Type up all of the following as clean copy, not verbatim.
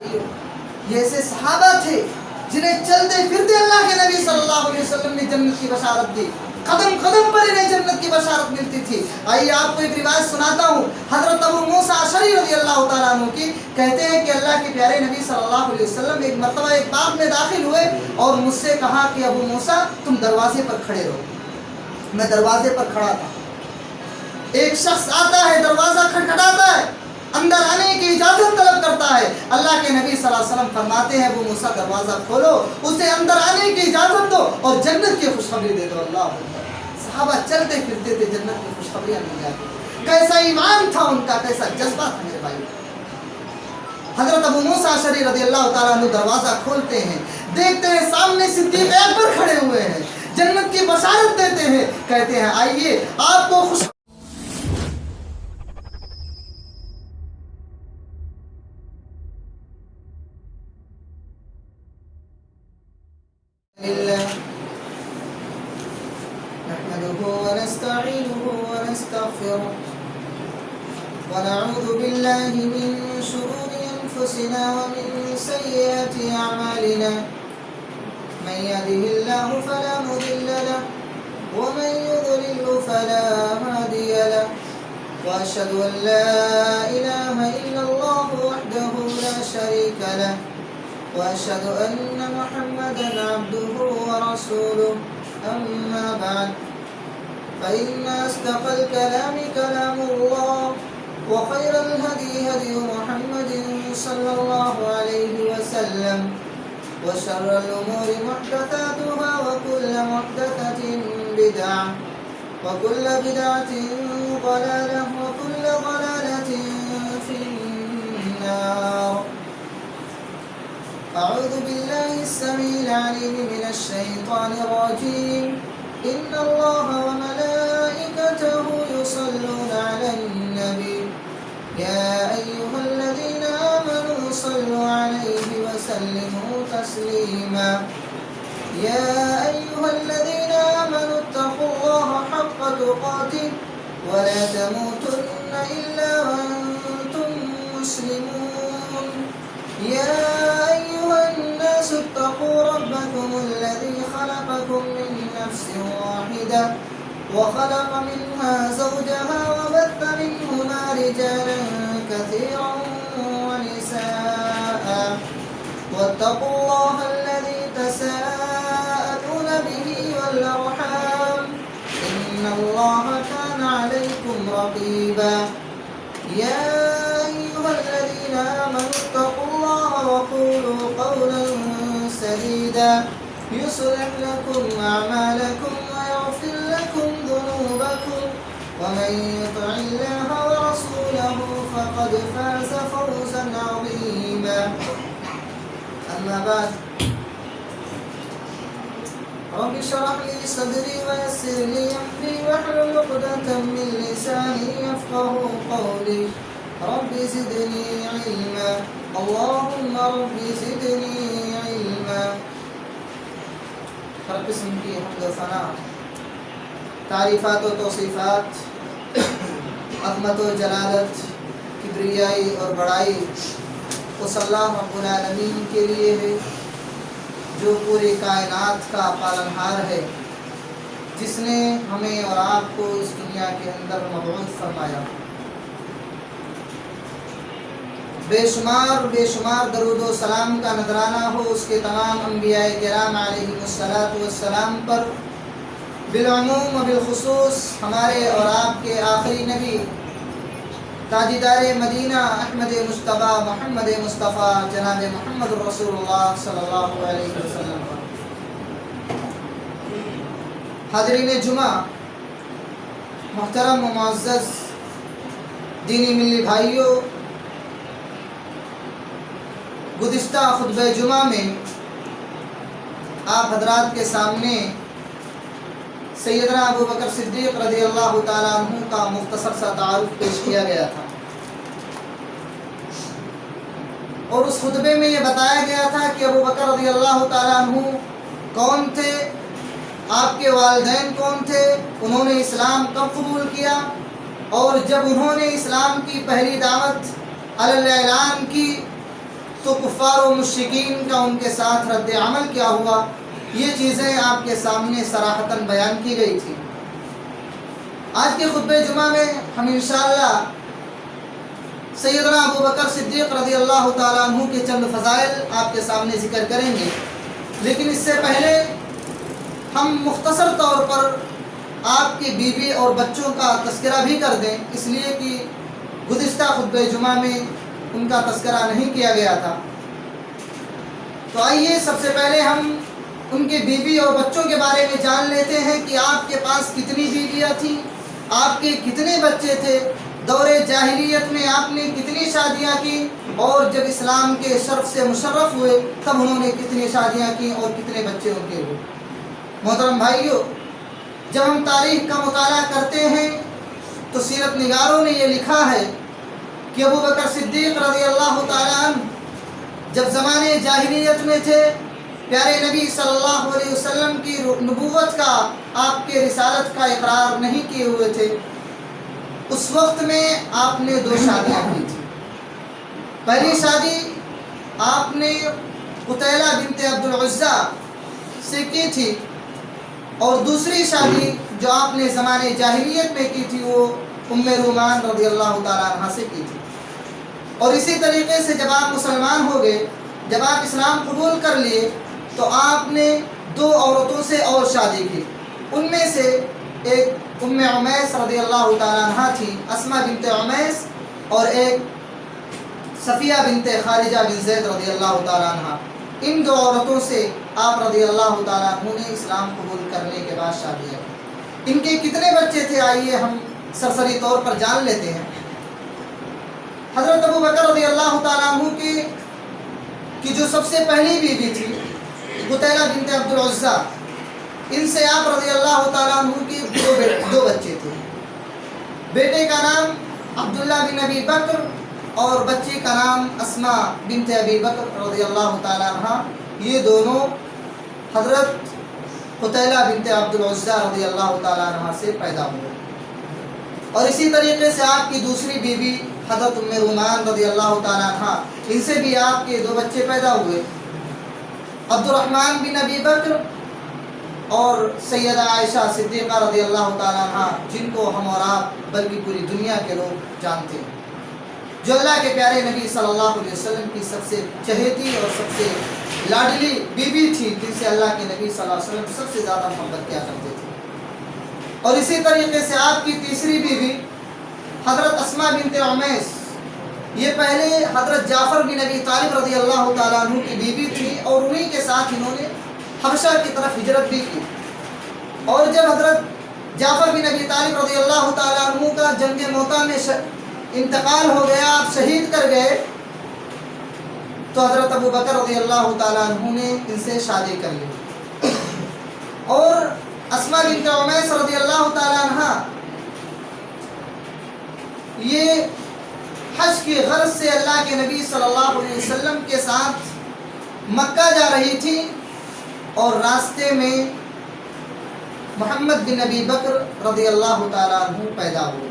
یہ ایسے صحابہ تھے جنہیں چلتے پھرتے اللہ کے نبی صلی اللہ علیہ وسلم نے جنت کی بشارت دی، قدم قدم پر انہیں جنت کی بشارت ملتی تھی۔ آئیے آپ کو ایک روایت سناتا ہوں، حضرت ابو موسیٰ اشعری رضی اللہ تعالیٰ عنہ کی، کہتے ہیں کہ اللہ کے پیارے نبی صلی اللہ علیہ وسلم ایک مرتبہ ایک باغ میں داخل ہوئے اور مجھ سے کہا کہ ابو موسیٰ تم دروازے پر کھڑے رہو۔ میں دروازے پر کھڑا تھا، ایک شخص آتا ہے، دروازہ کھٹکھٹاتا ہے، اندر آنے کی اجازت طلب کرتا ہے۔ اللہ کے نبی صلی اللہ علیہ وسلم فرماتے ہیں ابو موسیٰ دروازہ کھولو، اسے اندر آنے کی اجازت دو اور جنت کی خوشخبری دے دو۔ اللہ اکبر۔ صحابہ چلتے پھرتے تھے، جنت کی خوشخبریاں مل جاتی۔ کیسا ایمان تھا ان کا، کیسا جذبہ تھا میرے بھائی۔ حضرت ابو موسیٰ اشعری رضی اللہ تعالیٰ عنہ دروازہ کھولتے ہیں، دیکھتے ہیں سامنے صدیق اکبر کھڑے ہوئے ہیں، جنت کی بشارت دیتے ہیں، کہتے ہیں آئیے آپ کو خوش نحمده ونستعينه ونستغفره ونعوذ بالله من شرور أنفسنا ومن سيئات أعمالنا من يهده الله فلا مضل له ومن يضلل فلا هادي له وأشهد أن لا إله إلا الله وحده لا شريك له وأشهد أن محمدا عبده ورسوله أما بعد فإن أصدق الكلام كلام الله وخير الهدي هدي محمد صلى الله عليه وسلم وشر الأمور محدثاتها وكل محدثة بدعة وكل بدعة ضلالة وكل ضلالة في النار. أعوذ بالله السميع العليم من الشيطان الرجيم. إن الله وملائكته يصلون على النبي يا أيها الذين آمنوا صلوا عليه وسلموا تسليما. يا أيها الذين آمنوا اتقوا الله حق تقاته ولا تموتن إلا وأنتم مسلمون. يا أيها الناس اتقوا ربكم الذي خلقكم من نفس واحدة وخلق منها زوجها وبث منهما رجالا كثيرا ونساء واتقوا الله الذي تساءلون به والأرحام إن الله كان عليكم رقيبا. يا أيها الذين آمنوا اتقوا الله وقولوا قولا سديدا يصلح لكم أعمالكم ويغفر لكم ذنوبكم ومن يطع الله ورسوله فقد فاز فوزا عظيما. أما بعد رب اشرح لي صدري ويسر لي أمري واحلل عقدة من لساني يفقهوا قولي. رب زدني علما اللهم رب زدني علما. ہر قسم کی حمد و ثنا، تعریفات و توصیفات، عظمت و جلالت، کبریائی اور بڑائی اس اللہ رب العالمین کے لیے ہے جو پوری کائنات کا پالنہار ہے، جس نے ہمیں اور آپ کو اس دنیا کے اندر مبعوث فرمایا۔ بے شمار درود و سلام کا نذرانہ ہو اس کے تمام انبیاء کرام علیہم الصلاۃ والسلام پر، بالعموم و بالخصوص ہمارے اور آپ کے آخری نبی تاجدار مدینہ احمد مصطفیٰ محمد مصطفیٰ جناب محمد رسول اللہ صلی اللہ علیہ وسلم پر۔ حاضرین جمعہ، محترم و معزز دینی ملی بھائیوں، گزشتہ خطبہ جمعہ میں آپ حضرات کے سامنے سیدنا ابو بکر صدیق رضی اللہ تعالیٰ عنہ کا مختصر سا تعارف پیش کیا گیا تھا، اور اس خطبے میں یہ بتایا گیا تھا کہ ابو بکر رضی اللہ تعالیٰ عنہ کون تھے، آپ کے والدین کون تھے، انہوں نے اسلام کب قبول کیا، اور جب انہوں نے اسلام کی پہلی دعوت علی الاعلان کی تو کفار و مشرکین کا ان کے ساتھ رد عمل کیا ہوا، یہ چیزیں آپ کے سامنے صراحتاً بیان کی گئی تھی۔ آج کے خطبہ جمعہ میں ہم انشاءاللہ سیدنا ابو بکر صدیق رضی اللہ تعالیٰ عنہ کے چند فضائل آپ کے سامنے ذکر کریں گے، لیکن اس سے پہلے ہم مختصر طور پر آپ کی بیوی اور بچوں کا تذکرہ بھی کر دیں، اس لیے کہ گزشتہ خطبہ جمعہ میں ان کا تذکرہ نہیں کیا گیا تھا۔ تو آئیے سب سے پہلے ہم ان کے بیوی اور بچوں کے بارے میں جان لیتے ہیں کہ آپ کے پاس کتنی بیویاں تھیں، آپ کے کتنے بچے تھے، دور جاہلیت میں آپ نے کتنی شادیاں کی، اور جب اسلام کے شرف سے مشرف ہوئے تب انہوں نے کتنی شادیاں کی اور کتنے بچے ان کے ہوئے۔ محترم بھائیو، جب ہم تاریخ کا مطالعہ کرتے ہیں تو سیرت نگاروں نے یہ لکھا ہے کہ ابو بکر صدیق رضی اللہ تعالیٰ عنہ جب زمانے جاہلیت میں تھے، پیارے نبی صلی اللہ علیہ وسلم کی نبوت کا، آپ کے رسالت کا اقرار نہیں کیے ہوئے تھے، اس وقت میں آپ نے 2 شادیاں کی تھی۔ پہلی شادی آپ نے قتیلہ بنت عبد العزیٰ سے کی تھی، اور دوسری شادی جو آپ نے زمانے جاہلیت میں کی تھی وہ ام رومان رضی اللہ تعالیٰ عنہ سے کی تھی۔ اور اسی طریقے سے جب آپ مسلمان ہو گئے، جب آپ اسلام قبول کر لیے، تو آپ نے 2 عورتوں سے اور شادی کی۔ ان میں سے ایک ام عمیس رضی اللہ تعالیٰ عنہ تھی، اسماء بنت عمیس، اور ایک صفیہ بنت خارجہ بن زید رضی اللہ تعالیٰ عنہ۔ ان 2 عورتوں سے آپ رضی اللہ تعالیٰ عنہ نے اسلام قبول کرنے کے بعد شادی کی۔ ان کے کتنے بچے تھے آئیے ہم سرسری طور پر جان لیتے ہیں۔ حضرت ابو بکر رضی اللہ تعالیٰ عنہ کی جو سب سے پہلی بیوی تھی قتیلہ بنت عبد العزیٰ، ان سے آپ رضی اللہ تعالیٰ عنہ کی 2 بچے تھے۔ بیٹے کا نام عبداللہ بن ابی بکر اور بچی کا نام اسماء بنت ابی بکر رضی اللہ تعالیٰ عنہ۔ یہ دونوں حضرت قتیلہ بنت عبد العزیٰ رضی اللہ تعالیٰ عنہ سے پیدا ہوئے۔ اور اسی طریقے سے آپ کی دوسری بیوی حضرت ام رومان رضی اللہ تعالیٰ عنہ، ان سے بھی آپ کے 2 بچے پیدا ہوئے، عبد الرحمن بن ابی بکر اور سیدہ عائشہ صدیقہ رضی اللہ تعالیٰ عنہ، جن کو ہم اور آپ بلکہ پوری دنیا کے لوگ جانتے ہیں، جو اللہ کے پیارے نبی صلی اللہ علیہ وسلم کی سب سے چہیتی اور سب سے لاڈلی بیوی تھی، جن سے اللہ کے نبی صلی اللہ علیہ وسلم سب سے زیادہ محبت کیا کرتے تھے۔ اور اسی طریقے سے آپ کی تیسری بیوی حضرت اسماء بنت عمیس، یہ پہلے حضرت جعفر بن ابی طالب رضی اللہ تعالیٰ عنہ کی بیوی تھی، اور انہی کے ساتھ انہوں نے حبشہ کی طرف ہجرت بھی کی۔ اور جب حضرت جعفر بن ابی طالب رضی اللہ تعالیٰ عنہ کا جنگ موتا میں انتقال ہو گیا، آپ شہید کر گئے، تو حضرت ابو بکر رضی اللہ تعالیٰ عنہ نے ان سے شادی کر لی۔ اور اسماء بنت عمیس رضی اللہ تعالیٰ عنہ یہ حج کی غرض سے اللہ کے نبی صلی اللہ علیہ وسلم کے ساتھ مکہ جا رہی تھی، اور راستے میں محمد بن ابی بکر رضی اللہ تعالیٰ عنہ پیدا ہوئے۔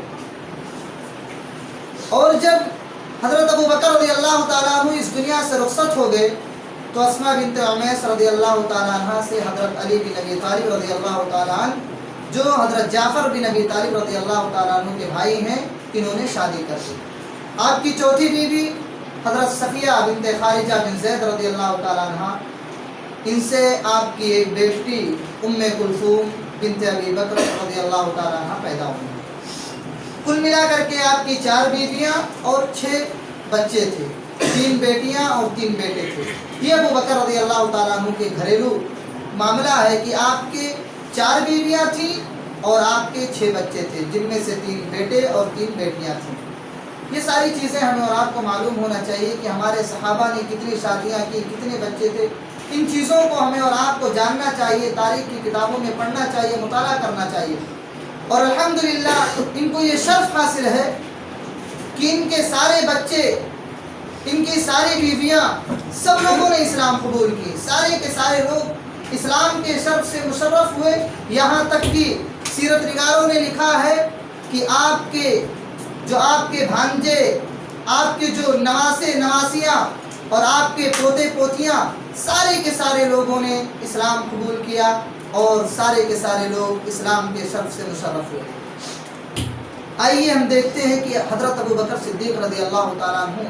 اور جب حضرت ابو بکر رضی اللہ تعالیٰ عنہ اس دنیا سے رخصت ہو گئے، تو اسماء بنت عمیس رضی اللہ تعالیٰ عنہ سے حضرت علی بن ابی طالب رضی اللہ تعالیٰ عنہ، جو حضرت جعفر بن ابی طالب رضی اللہ تعالیٰ عنہ کے بھائی ہیں، انہوں نے شادی کر دی۔ آپ کی چوتھی بیوی حضرت صفیہ بنت خارجہ بن زید رضی اللہ تعالیٰ عنہ، ان سے آپ کی ایک بیٹی ام کلثوم بنت ابی بکر رضی اللہ تعالیٰ عنہ پیدا ہوئی۔ کل ملا کر کے آپ کی 4 بیویاں اور 6 بچے تھے، 3 بیٹیاں اور 3 بیٹے تھے۔ یہ ابو بکر رضی اللہ تعالیٰ عنہ کے گھریلو معاملہ ہے کہ آپ کے 4 بیویاں تھیں اور آپ کے 6 بچے تھے، جن میں سے 3 بیٹے اور 3 بیٹیاں تھیں۔ یہ ساری چیزیں ہمیں اور آپ کو معلوم ہونا چاہیے کہ ہمارے صحابہ نے کتنی شادیاں کی، کتنے بچے تھے۔ ان چیزوں کو ہمیں اور آپ کو جاننا چاہیے، تاریخ کی کتابوں میں پڑھنا چاہیے، مطالعہ کرنا چاہیے۔ اور الحمدللہ ان کو یہ شرف حاصل ہے کہ ان کے سارے بچے، ان کی ساری بیویاں، سب لوگوں نے اسلام قبول کی، سارے کے سارے لوگ اسلام کے شرف سے مشرف ہوئے۔ یہاں تک کہ سیرت نگاروں نے لکھا ہے کہ آپ کے بھانجے، آپ کے جو نواسے نواسیاں، اور آپ کے پوتے پوتیاں سارے کے سارے لوگوں نے اسلام قبول کیا اور سارے کے سارے لوگ اسلام کے شرف سے مشرف ہوئے۔ آئیے ہم دیکھتے ہیں کہ حضرت ابو بکر صدیق رضی اللہ تعالیٰ عنہ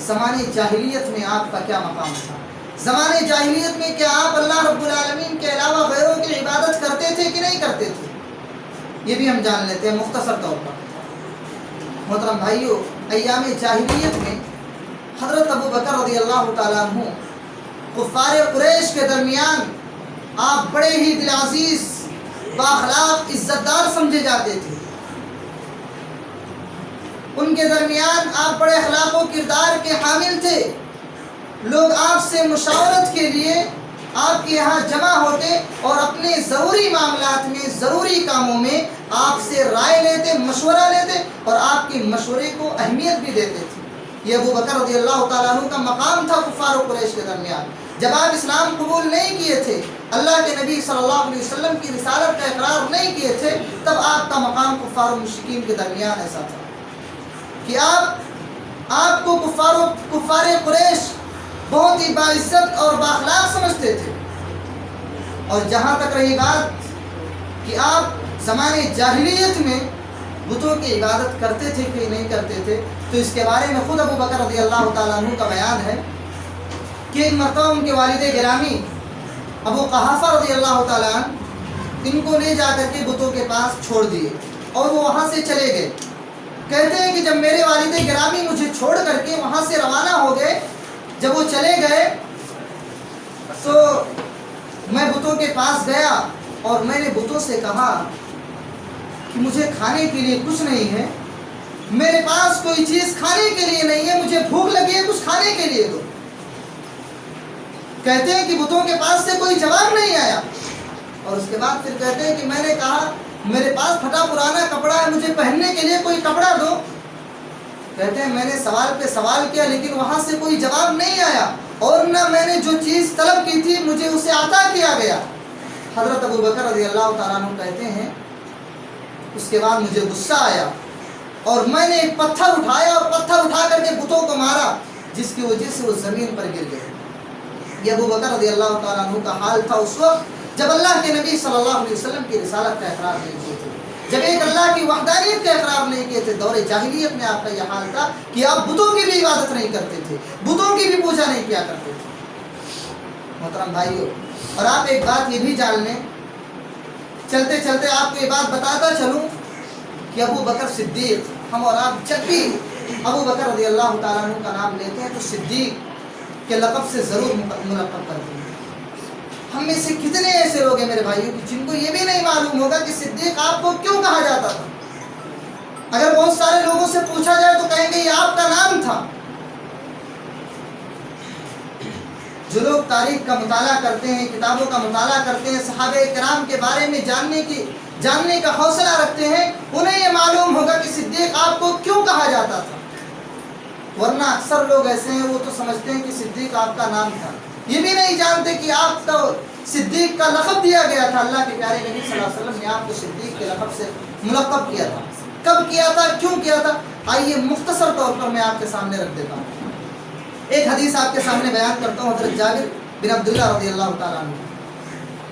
زمانے جاہلیت میں آپ کا کیا مقام تھا۔ زمانے جاہلیت میں کیا آپ اللہ رب العالمین کے علاوہ غیروں کی عبادت کرتے تھے کہ نہیں کرتے تھے، یہ بھی ہم جان لیتے ہیں مختصر طور پر۔ محترم بھائیو، ایام جاہلیت میں حضرت ابو بکر رضی اللہ تعالیٰ عنہ کفار قریش کے درمیان آپ بڑے ہی دل عزیز، بااخلاق، عزت دار سمجھے جاتے تھے۔ ان کے درمیان آپ بڑے اخلاق و کردار کے حامل تھے۔ لوگ آپ سے مشاورت کے لیے آپ کے یہاں جمع ہوتے اور اپنے ضروری معاملات میں، ضروری کاموں میں آپ سے رائے لیتے، مشورہ لیتے اور آپ کے مشورے کو اہمیت بھی دیتے تھے۔ یہ ابو بکر رضی اللہ تعالیٰ عنہ کا مقام تھا کفار و قریش کے درمیان۔ جب آپ اسلام قبول نہیں کیے تھے، اللہ کے نبی صلی اللہ علیہ وسلم کی رسالت کا اقرار نہیں کیے تھے، تب آپ کا مقام کفار و مشرکین کے درمیان ایسا تھا کہ آپ کو کفار قریش بہت ہی باعزت اور بااخلاق سمجھتے تھے۔ اور جہاں تک رہی بات کہ آپ زمانے جاہلیت میں بتوں کی عبادت کرتے تھے کہ نہیں کرتے تھے، تو اس کے بارے میں خود ابو بکر رضی اللہ تعالیٰ عنہ کا بیان ہے کہ ایک مرتبہ ان کے والد گرامی ابو قحافہ رضی اللہ تعالیٰ عنہ ان کو لے جا کر کے بتوں کے پاس چھوڑ دیے اور وہ وہاں سے چلے گئے۔ کہتے ہیں کہ جب میرے والد گرامی مجھے چھوڑ کر کے وہاں سے روانہ ہو گئے، جب وہ چلے گئے تو میں بتوں کے پاس گیا اور میں نے بتوں سے کہا کہ مجھے کھانے کے لیے کچھ نہیں ہے، میرے پاس کوئی چیز کھانے کے لیے نہیں ہے، مجھے بھوک لگی ہے، کچھ کھانے کے لیے دو۔ کہتے ہیں کہ بتوں کے پاس سے کوئی جواب نہیں آیا، اور اس کے بعد پھر کہتے ہیں کہ میں نے کہا میرے پاس پھٹا پرانا کپڑا ہے، مجھے پہننے کے لیے کوئی کپڑا دو۔ کہتے ہیں میں نے سوال پہ سوال کیا لیکن وہاں سے کوئی جواب نہیں آیا، اور نہ میں نے جو چیز طلب کی تھی مجھے اسے عطا کیا گیا۔ حضرت ابو بکر رضی اللہ تعالیٰ عنہ کہتے ہیں اس کے بعد مجھے غصہ آیا اور میں نے ایک پتھر اٹھایا اور پتھر اٹھا کر کے بتوں کو مارا، جس کی وجہ سے وہ زمین پر گر گئے۔ یہ ابو بکر رضی اللہ تعالیٰ عنہ کا حال تھا اس وقت جب اللہ کے نبی صلی اللہ علیہ وسلم کی رسالت کا اقرار نہیں کیے تھے، جب ایک اللہ کی وحدانیت کا اقرار نہیں کیے تھے۔ دور جاہلیت میں آپ کا یہ حال تھا کہ آپ بتوں کی بھی عبادت نہیں کرتے تھے، بتوں کی بھی پوجا نہیں کیا کرتے تھے۔ محترم بھائیو، اور آپ ایک بات یہ بھی جان لیں، چلتے چلتے آپ کو یہ بات بتاتا چلوں کہ ابو بکر صدیق، ہم اور آپ جب بھی ابو بکر رضی اللہ تعالیٰ عنہ کا نام لیتے ہیں تو صدیق کے لقب سے ضرور ملقب کرتے ہیں۔ ہم میں سے کتنے ایسے لوگ ہیں میرے بھائیوں جن کو یہ بھی نہیں معلوم ہوگا کہ صدیق آپ کو کیوں کہا جاتا تھا۔ اگر بہت سارے لوگوں سے پوچھا جائے تو کہیں گے یہ آپ کا نام تھا۔ جو لوگ تاریخ کا مطالعہ کرتے ہیں، کتابوں کا مطالعہ کرتے ہیں، صحابہ کرام کے بارے میں جاننے کا حوصلہ رکھتے ہیں، انہیں یہ معلوم ہوگا کہ صدیق آپ کو کیوں کہا جاتا تھا۔ ورنہ اکثر لوگ ایسے ہیں وہ تو سمجھتے ہیں کہ صدیق آپ کا نام تھا، یہ بھی نہیں جانتے کہ آپ کو صدیق کا لقب دیا گیا تھا۔ اللہ کے پیارے نبی صلی اللہ علیہ وسلم نے آپ کو صدیق کے لقب سے ملقب کیا تھا۔ کب کیا تھا، کیوں کیا تھا، آئیے مختصر طور پر میں آپ کے سامنے رکھ دیتا ہوں۔ ایک حدیث آپ کے سامنے بیان کرتا ہوں۔ حضرت جابر بن عبداللہ رضی اللہ تعالیٰ عنہ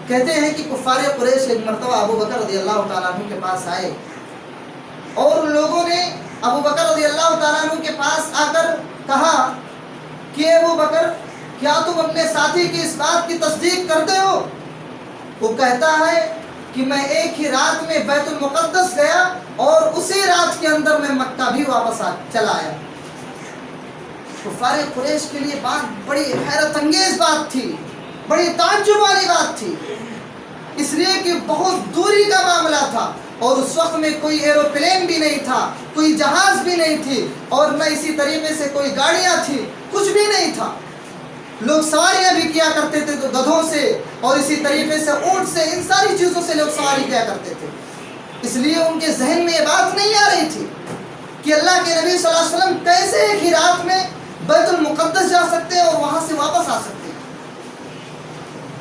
کہتے ہیں کہ کفار قریش ایک مرتبہ ابو بکر رضی اللہ تعالیٰ عنہ کے پاس آئے اور ان لوگوں نے ابو بکر رضی اللہ تعالیٰ عنہ کے پاس آ کر کہا کہ ابو بکر کیا تم اپنے ساتھی کی اس بات کی تصدیق کرتے ہو؟ وہ کہتا ہے کہ میں ایک ہی رات میں بیت المقدس گیا اور اسی رات کے اندر میں مکہ بھی واپس چلا آیا۔ کفار قریش کے لیے بات بڑی حیرت انگیز بات تھی، بڑی تعجب والی بات تھی، اس لیے کہ بہت دوری کا معاملہ تھا اور اس وقت میں کوئی ایروپلین بھی نہیں تھا، کوئی جہاز بھی نہیں تھی، اور نہ اسی طریقے سے کوئی گاڑیاں تھی، کچھ بھی نہیں تھا۔ لوگ سواریاں بھی کیا کرتے تھے تو گدھوں سے اور اسی طریقے سے اونٹ سے، ان ساری چیزوں سے لوگ سواری کیا کرتے تھے۔ اس لیے ان کے ذہن میں یہ بات نہیں آ رہی تھی کہ اللہ کے نبی صلی اللہ علیہ وسلم کیسے ایک ہی رات میں بیت المقدس جا سکتے ہیں اور وہاں سے واپس آ سکتے ہیں۔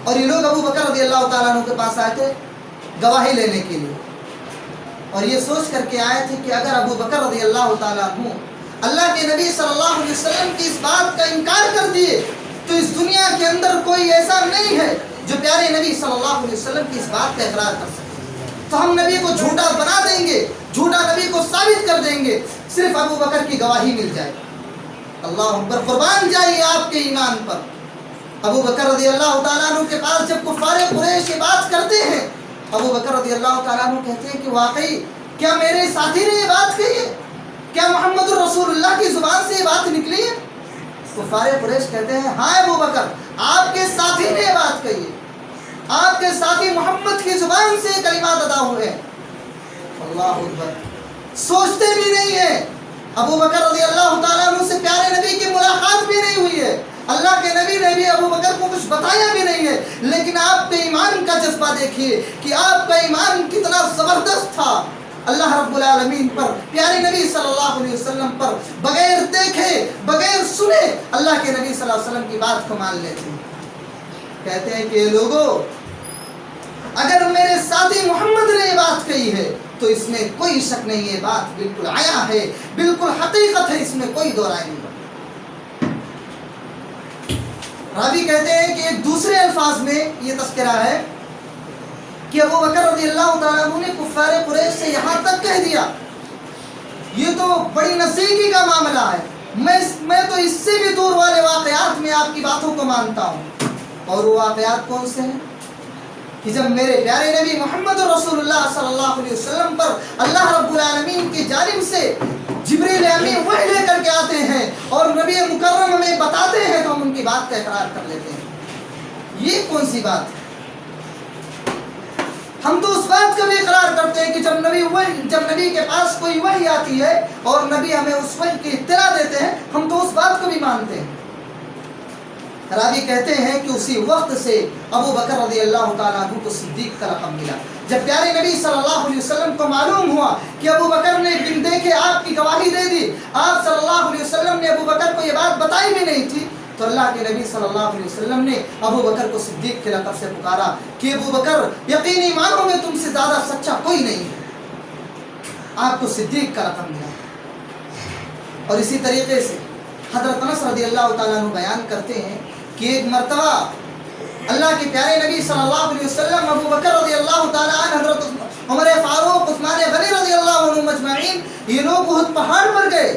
اور یہ لوگ ابو بکر رضی اللہ تعالیٰ عنہ کے پاس آئے تھے گواہی لینے کے لیے، اور یہ سوچ کر کے آئے تھے کہ اگر ابو بکر رضی اللہ تعالیٰ عنہ اللہ کے نبی صلی اللہ علیہ وسلم کی اس بات کا انکار کر دیے تو اس دنیا کے اندر کوئی ایسا نہیں ہے جو پیارے نبی صلی اللہ علیہ وسلم کی اس بات کا اقرار کر سکے. تو ہم نبی کو جھوٹا بنا دیں گے, جھوٹا نبی کو ثابت کر دیں گے, صرف ابو بکر کی گواہی مل جائے. اللہ اکبر, قربان جائیے آپ کے ایمان پر. ابو بکر رضی اللہ تعالیٰ عنہ کے پاس جب کفار قریش یہ بات کرتے ہیں, ابو بکر رضی اللہ تعالیٰ عنہ کہتے ہیں کہ واقعی کیا میرے ساتھی نے یہ بات کہی ہے؟ کیا محمد الرسول اللہ کی زبان سے یہ بات نکلی ہے؟ کفار قریش کہتے ہیں ہاں ابو بکر, آپ کے ساتھی نے یہ بات کہی ہے, آپ کے ساتھی محمد کی زبان سے کلمات ادا ہوئے ہیں. اللہ اکبر, سوچتے بھی نہیں ہیں. ابو بکر رضی اللہ تعالیٰ عنہ سے پیارے نبی کی ملاقات بھی نہیں ہوئی ہے, اللہ کے نبی نے بھی ابو بکر کو کچھ بتایا بھی نہیں ہے, لیکن آپ کے ایمان کا جذبہ دیکھیے کہ آپ کا ایمان کتنا زبردست تھا. اللہ رب العالمین پر, پیارے نبی صلی اللہ علیہ وسلم پر بغیر دیکھے بغیر سنے اللہ کے نبی صلی اللہ علیہ وسلم کی بات کو مان لیتے ہیں. کہتے ہیں کہ لوگوں, اگر میرے ساتھی محمد نے یہ بات کہی ہے تو اس میں کوئی شک نہیں, یہ بات بالکل آیا ہے, بالکل حقیقت ہے, اس میں کوئی دو رائے نہیں. راوی کہتے ہیں کہ دوسرے الفاظ میں یہ تذکرہ ہے کہ ابو بکر رضی اللہ تعالیٰ عنہ نے کفار قریش سے یہاں تک کہہ دیا, یہ تو بڑی نزدیکی کا معاملہ ہے, میں تو اس سے بھی دور والے واقعات میں آپ کی باتوں کو مانتا ہوں. اور وہ واقعات کون سے ہیں کہ جب میرے پیارے نبی محمد رسول اللہ صلی اللہ علیہ وسلم پر اللہ رب العالمین کی جانب سے جبریل امین وحی لے کر کے آتے ہیں اور نبی مکرم ہمیں بتاتے ہیں تو ہم ان کی بات کا اقرار کر لیتے ہیں. یہ کون سی بات ہے؟ ہم تو اس بات کا بھی اقرار کرتے ہیں کہ جب نبی کے پاس کوئی وحی آتی ہے اور نبی ہمیں اس وحی کی اطلاع دیتے ہیں, ہم تو اس بات کو بھی مانتے ہیں. راوی کہتے ہیں کہ اسی وقت سے ابو بکر رضی اللہ تعالیٰ عنہ کو صدیق کا لقب ملا. جب پیارے نبی صلی اللہ علیہ وسلم کو معلوم ہوا کہ ابو بکر نے بن دیکھے آپ کی گواہی دے دی, آپ صلی اللہ علیہ وسلم نے ابو بکر کو یہ بات بتائی بھی نہیں تھی, تو اللہ کے نبی صلی اللہ علیہ وسلم نے ابو بکر کو صدیق کے لقب سے پکارا کہ ابو بکر یقینی مانو میں تم سے زیادہ سچا کوئی نہیں ہے. آپ کو صدیق کا لقب ملا. اور اسی طریقے سے حضرت انس رضی اللہ تعالیٰ عنہ بیان کرتے ہیں کہ ایک مرتبہ اللہ کے پیارے نبی صلی اللہ علیہ وسلم, ابو بکر رضی اللہ تعالیٰ عنہ, حضرت عمر فاروق, عثمان غنی رضی اللہ عنہ مجمعین, یہ لوگ احد پہاڑ پر گئے.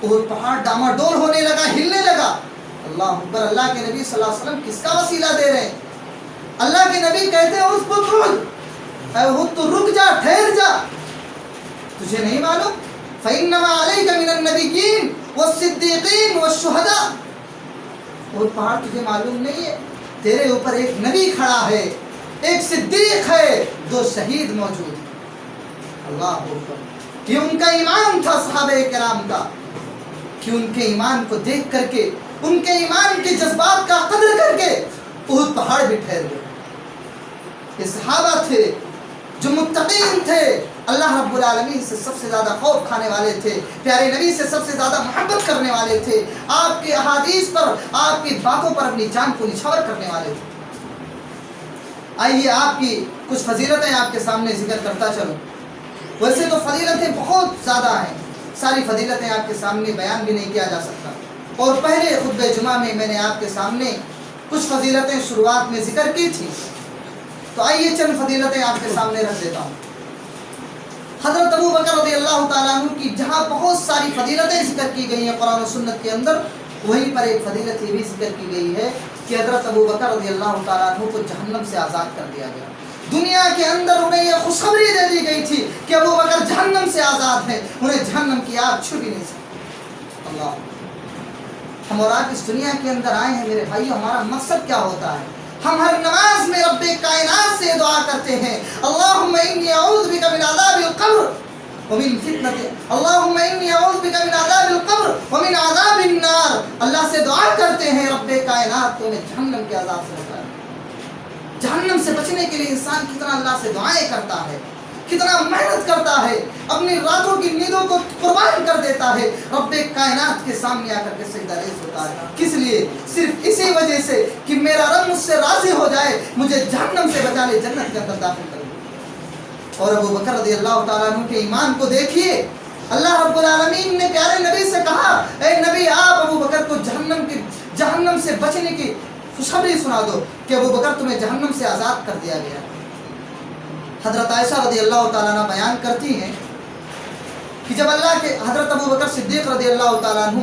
احد پہاڑ ڈاماڈول ہونے لگا, ہلنے لگا. اللہ اکبر, اللہ کے نبی صلی اللہ علیہ وسلم کس کا وسیلہ دے رہے ہیں؟ اللہ کے نبی کہتے ہیں اس کو احد تو رک جا, ٹھہر جا, تجھے نہیں معلوم فإنما عليك من النبيين والصديقين والشهداء. اور پہاڑ تجھے معلوم نہیں ہے, تیرے اوپر ایک نبی کھڑا ہے, ایک صدیق ہے, دو شہید موجود ہیں. اللہ اکبر, یہ ان کا ایمان تھا صحابہ کرام کا کہ ان کے ایمان کو دیکھ کر کے, ان کے ایمان کے جذبات کا قدر کر کے احد پہاڑ بھی ٹھہر گئے. یہ صحابہ تھے جو متقین تھے, اللہ رب العالمین سے سب سے زیادہ خوف کھانے والے تھے, پیارے نبی سے سب سے زیادہ محبت کرنے والے تھے, آپ کے احادیث پر, آپ کی باتوں پر اپنی جان کو نچھاور کرنے والے تھے. آئیے آپ کی کچھ فضیلتیں آپ کے سامنے ذکر کرتا چلوں. ویسے تو فضیلتیں بہت زیادہ ہیں, ساری فضیلتیں آپ کے سامنے بیان بھی نہیں کیا جا سکتا, اور پہلے خطبہ جمعہ میں میں نے آپ کے سامنے کچھ فضیلتیں شروعات میں ذکر کی تھی. تو آئیے چند فضیلتیں آپ کے سامنے رکھ دیتا ہوں. حضرت ابو بکر رضی اللہ تعالیٰ عنہ کی جہاں بہت ساری فضیلتیں ذکر کی گئی ہیں قرآن و سنت کے اندر, وہیں پر ایک فضیلت یہ بھی ذکر کی گئی ہے کہ حضرت ابو بکر رضی اللہ تعالیٰ عنہ کو جہنم سے آزاد کر دیا گیا. دنیا کے اندر انہیں یہ خوشخبری دے دی گئی تھی کہ ابو بکر جہنم سے آزاد ہیں, انہیں جہنم کی آگ چھو بھی نہیں سکتی. اللہ, ہم اور آپ اس دنیا کے اندر آئے ہیں میرے بھائی, ہمارا مقصد کیا ہوتا ہے؟ ہم ہر نماز میں رب کائنات سے دعا کرتے ہیں, اللہم انی اعوذ بک من عذاب القبر ومن فتنة, اللہم انی اعوذ بک من عذاب القبر ومن عذاب النار. اللہ سے دعا کرتے ہیں رب کائنات تو ہمیں جہنم کے عذاب سے بچا. جہنم سے بچنے کے لیے انسان کتنا اللہ سے دعائیں کرتا ہے, کتنا محنت کرتا ہے, اپنی راتوں کی نیندوں کو قربان کر دیتا ہے, رب کائنات کے سامنے آ کر کے سجدہ ریز ہوتا ہے. کس لیے؟ صرف اسی وجہ سے کہ میرا رب مجھ سے راضی ہو جائے, مجھے جہنم سے بچا لے, جنت کے اندر داخل کر دے. اور ابو بکر رضی اللہ تعالیٰ عنہ کے ایمان کو دیکھیے, اللہ رب العالمین نے پیارے نبی سے کہا اے نبی آپ ابو بکر کو جہنم سے بچنے کی خوشخبری سنا دو کہ ابو بکر تمہیں جہنم سے آزاد کر دیا گیا۔ حضرت عائشہ رضی اللہ تعالیٰ عنہ بیان کرتی ہیں کہ جب اللہ کے حضرت ابو بکر صدیق رضی اللہ تعالیٰ عنہ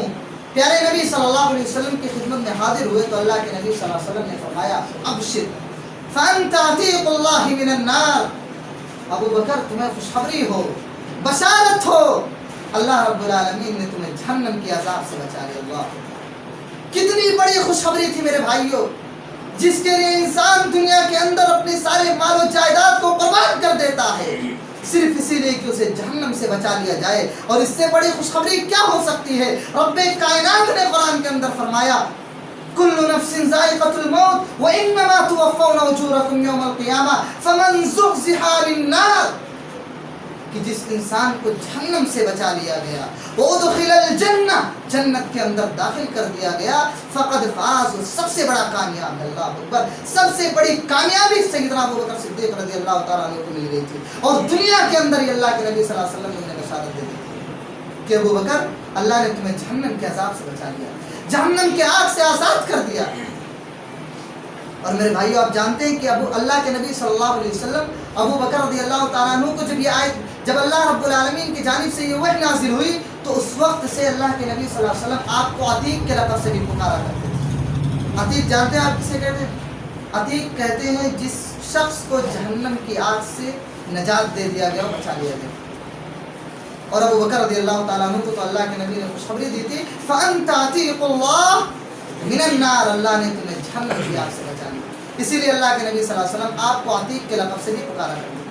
پیارے نبی صلی اللہ علیہ وسلم کی خدمت میں حاضر ہوئے تو اللہ کے نبی صلی اللہ علیہ وسلم نے فرمایا ابشر فانت عتیق اللہ من النار، ابو بکر تمہیں خوشخبری ہو، بشارت ہو، اللہ رب العالمین نے تمہیں جہنم کی عذاب سے بچا لیا۔ اللہ کتنی بڑی خوشخبری تھی میرے بھائیوں، جس کے لیے انسان دنیا کے اندر اپنے سارے مال و جائیداد کو قربان کر دیتا ہے صرف اسی لیے کہ اسے جہنم سے بچا لیا جائے۔ اور اس سے بڑی خوشخبری کیا ہو سکتی ہے؟ رب کائنات نے قرآن کے اندر فرمایا کل نفس ذائقۃ الموت وانما توفون اجورکم یوم القیامہ فمن زحزح عن النار، کہ جس انسان کو جہنم سے بچا لیا گیا وادخل الجنہ، جنت کے اندر داخل کر دیا گیا، فقد فاز، سب سے بڑا کامیاب ہے۔ اللہ اکبر، سب سے بڑی کامیابی سیدنا ابو بکر صدیق رضی اللہ تعالیٰ عنہ کو مل گئی تھی، اور دنیا کے اندر ہی اللہ کے نبی صلی اللہ علیہ وسلم نے انہیں بشارت دے دی کہ ابو بکر اللہ نے تمہیں جہنم کے عذاب سے بچا لیا، جہنم کے آگ سے آزاد کر دیا۔ اور میرے بھائیو آپ جانتے ہیں کہ اللہ کے نبی صلی اللہ علیہ وسلم ابو بکر رضی اللہ تعالیٰ عنہ کو جب اللہ رب العالمین کی جانب سے یہ وحی نازل ہوئی تو اس وقت سے اللہ کے نبی صلی اللہ علیہ وسلم آپ کو عتیق کے لقب سے بھی پکارا کرتے تھے۔ عتیق جانتے ہیں آپ کسے کہتے ہیں؟ عتیق کہتے ہیں جس شخص کو جہنم کی آگ سے نجات دے دیا گیا اور بچا لیا گیا۔ اور ابو بکر رضی اللہ تعالیٰ عنہ کو تو اللہ کے نبی نے خوشخبری دی تھی فَأَنْتَ عَتِيقُ اللَّهِ مِنَ النَّارِ، اللہ نے تمہیں جہنم کی آگ سے بچا لیا۔ اسی لیے اللہ کے نبی صلی اللہ علیہ وسلم آپ کو عتیق کے لقب سے بھی پکارا کرتے تھے۔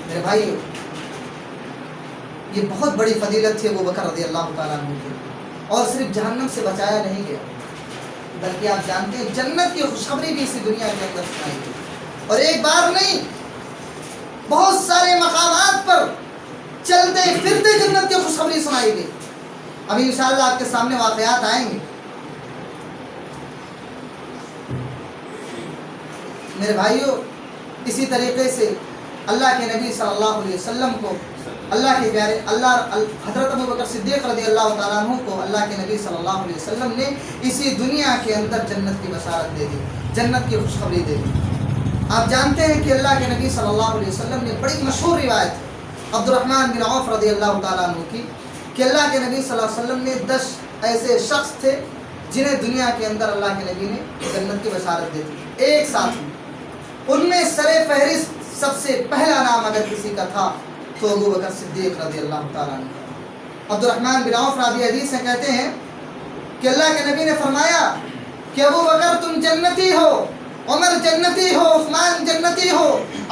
میرے بھائیو یہ بہت بڑی فضیلت تھی ابو بکر رضی اللہ تعالیٰ عنہ کی، اور صرف جہنم سے بچایا نہیں گیا بلکہ آپ جانتے ہیں جنت کی خوشخبری بھی اسی دنیا کے اندر سنائی گئی، اور ایک بار نہیں بہت سارے مقامات پر چلتے پھرتے جنت کی خوشخبری سنائی گئی۔ ابھی انشاءاللہ آپ کے سامنے واقعات آئیں گے۔ میرے بھائیو اسی طریقے سے اللہ کے نبی صلی اللہ علیہ وسلم کو اللہ کے پیارے حضرت ابو بکر صدیق رضی اللہ تعالیٰ عنہ کو اللہ کے نبی صلی اللہ علیہ وسلم نے اسی دنیا کے اندر جنت کی بشارت دے دی، جنت کی خوشخبری دے دی۔ آپ جانتے ہیں کہ اللہ کے نبی صلی اللہ علیہ وسلم نے بڑی مشہور روایت عبد الرحمن بن عوف رضی اللہ تعالیٰ عنہ کی کہ اللہ کے نبی صلی اللہ علیہ وسلم نے 10 ایسے شخص تھے جنہیں دنیا کے اندر اللہ کے نبی نے جنت کی بشارت دے دی ایک ساتھ ہی۔ ان میں سر فہرست سب سے پہلا نام اگر کسی کا تھا تو ابو بکر صدیق رضی اللہ تعالیٰ عنہ۔ عبد الرحمن بن عوف راوی حدیث سے کہتے ہیں کہ اللہ کے نبی نے فرمایا کہ ابو بکر تم جنتی ہو، عمر جنتی ہو، عثمان جنتی ہو،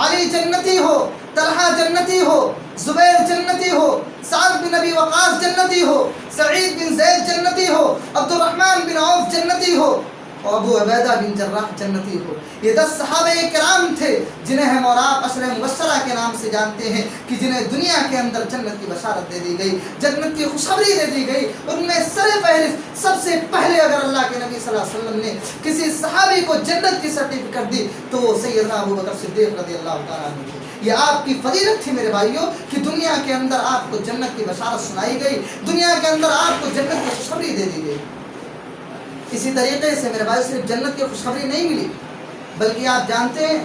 علی جنتی ہو، طلحہ جنتی ہو، زبیر جنتی ہو، سعد بن ابی وقاص جنتی ہو، سعید بن زید جنتی ہو، عبد الرحمن بن عوف جنتی ہو، اور ابو عبیدہ بن جراح جنتی ہو۔ یہ 10 صحابہ کرام تھے جنہیں ہم اور آپ عشرہ مبشرہ کے نام سے جانتے ہیں کہ جنہیں دنیا کے اندر جنت کی بشارت دے دی گئی، جنت کی خوشخبری دے دی گئی۔ ان میں سر فہرست سب سے پہلے اگر اللہ کے نبی صلی اللہ علیہ وسلم نے کسی صحابی کو جنت کی سرٹیفکیٹ دی تو وہ سیدنا ابو بکر صدیق رضی اللہ تعالیٰ عنہ تھے۔ یہ آپ کی فضیلت تھی میرے بھائیوں کہ دنیا کے اندر آپ کو جنت کی بشارت سنائی گئی، دنیا کے اندر آپ کو جنت کی خوشخبری دے دی گئی۔ اسی طریقے سے میرے بھائی صرف جنت کی خوشخبری نہیں ملی بلکہ آپ جانتے ہیں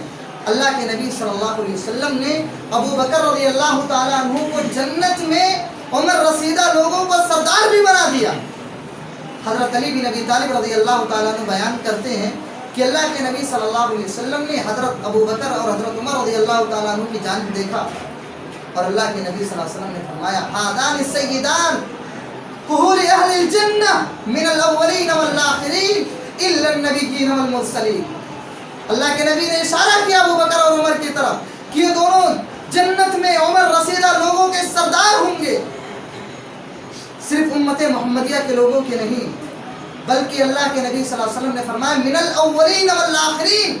اللہ کے نبی صلی اللہ علیہ وسلم نے ابو بکر رضی اللہ تعالیٰ عنہ کو جنت میں عمر رسیدہ لوگوں کو سردار بھی بنا دیا۔ حضرت علی بن ابی طالب رضی اللہ تعالیٰ عنہ بیان کرتے ہیں کہ اللہ کے نبی صلی اللہ علیہ وسلم نے حضرت ابو بکر اور حضرت عمر رضی اللہ تعالیٰ عنہ کی جانب دیکھا اور اللہ کے نبی صلی اللہ علیہ وسلم نے فرمایا ہذان السیدان کہول اہل الجنہ من الاولین والآخرین الا النبیین والمرسلین۔ اللہ کے نبی نے اشارہ کیا ابو بکر اور عمر کی طرف کہ یہ دونوں جنت میں عمر رسیدہ لوگوں کے سردار ہوں گے، صرف امت محمدیہ کے لوگوں کے نہیں بلکہ اللہ کے نبی صلی اللہ علیہ وسلم نے فرمایا من الاولین والآخرین۔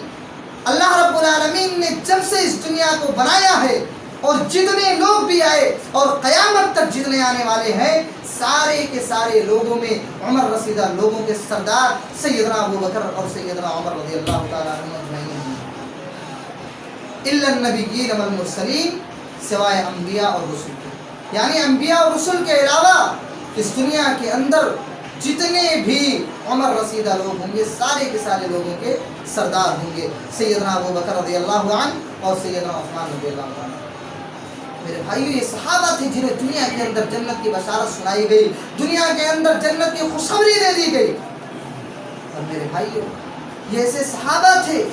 اللہ رب العالمین نے جب سے اس دنیا کو بنایا ہے اور جتنے لوگ بھی آئے اور قیامت تک جتنے آنے والے ہیں سارے کے سارے لوگوں میں عمر رسیدہ لوگوں کے سردار سیدنا ابو بکر اور سیدنا عمر رضی اللہ تعالیٰ عنہ اجمعین ہیں۔ الا النبیین والمرسلین، سوائے انبیاء اور رسول کے، یعنی انبیاء اور رسول کے علاوہ اس دنیا کے اندر جتنے بھی عمر رسیدہ لوگ ہوں گے سارے کے سارے لوگوں کے سردار ہوں گے، سیدنا ابوبکر رضی اللہ عنہ اور سیدنا عثمان رضی اللہ عنہ۔ میرے بھائیو یہ صحابہ تھے جنہیں دنیا کے اندر جنت کی بشارت سنائی گئی، دنیا کے اندر جنت کی خوشخبری دے دی گئی۔ اور میرے بھائیو یہ ایسے صحابہ تھے